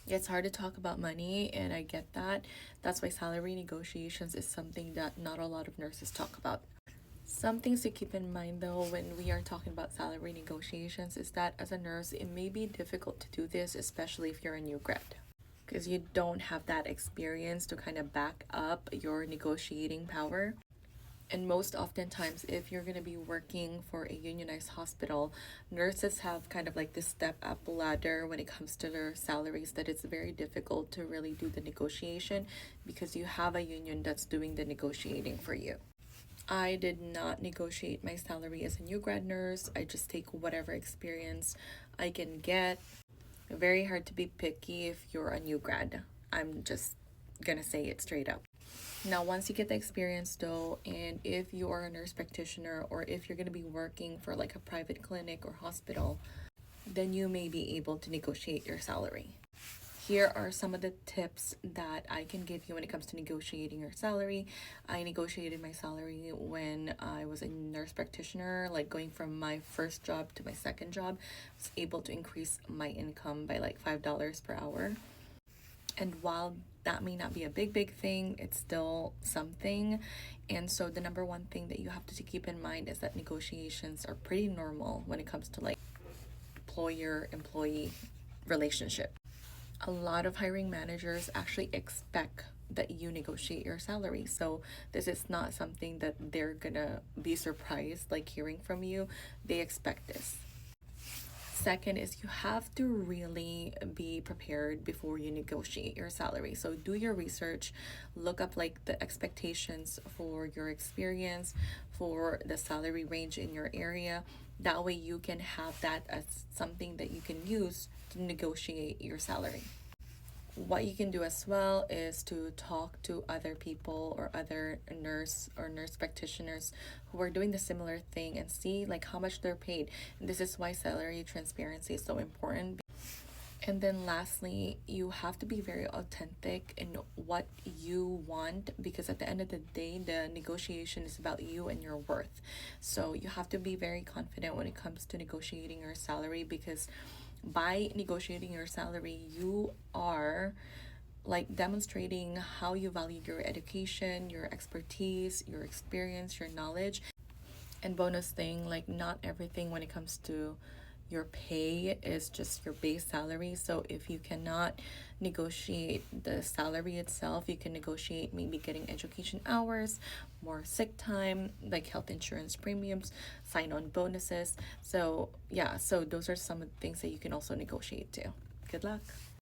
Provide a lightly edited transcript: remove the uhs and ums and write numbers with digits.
It's hard to talk about money, and I get that. That's why salary negotiations is something that not a lot of nurses talk about. Some things to keep in mind though when we are talking about salary negotiations is that as a nurse, it may be difficult to do this, especially if you're a new grad, because you don't have that experience to kind of back up your negotiating power. And most oftentimes, if you're going to be working for a unionized hospital, nurses have kind of like this step up ladder when it comes to their salaries, that it's very difficult to really do the negotiation because you have a union that's doing the negotiating for you. I did not negotiate my salary as a new grad nurse. I just take whatever experience I can get. Very hard to be picky if you're a new grad. I'm just gonna say it straight up. Now, once you get the experience though, and if you are a nurse practitioner or if you're gonna be working for like a private clinic or hospital, then you may be able to negotiate your salary. Here are some of the tips that I can give you when it comes to negotiating your salary. I negotiated my salary when I was a nurse practitioner, like going from my first job to my second job. I was able to increase my income by like $5 per hour. And while that may not be a big thing, it's still something. And so the number one thing that you have to keep in mind is that negotiations are pretty normal when it comes to like employer employee relationship. A lot of hiring managers actually expect that you negotiate your salary. So this is not something that they're gonna be surprised like hearing from you. They expect this. Second is you have to really be prepared before you negotiate your salary. So do your research, look up like the expectations for your experience, for the salary range in your area. That way you can have that as something that you can use to negotiate your salary. What you can do as well is to talk to other people or other nurse or nurse practitioners who are doing the similar thing and see like how much they're paid. And this is why salary transparency is so important. And then lastly, you have to be very authentic in what you want, because at the end of the day, the negotiation is about you and your worth. So you have to be very confident when it comes to negotiating your salary, because by negotiating your salary, you are like demonstrating how you value your education, your expertise, your experience, your knowledge. And bonus thing, like not everything when it comes to your pay is just your base salary. So if you cannot negotiate the salary itself, you can negotiate maybe getting education hours, more sick time, like health insurance premiums, sign on bonuses. So yeah, so those are some of the things that you can also negotiate too. Good luck.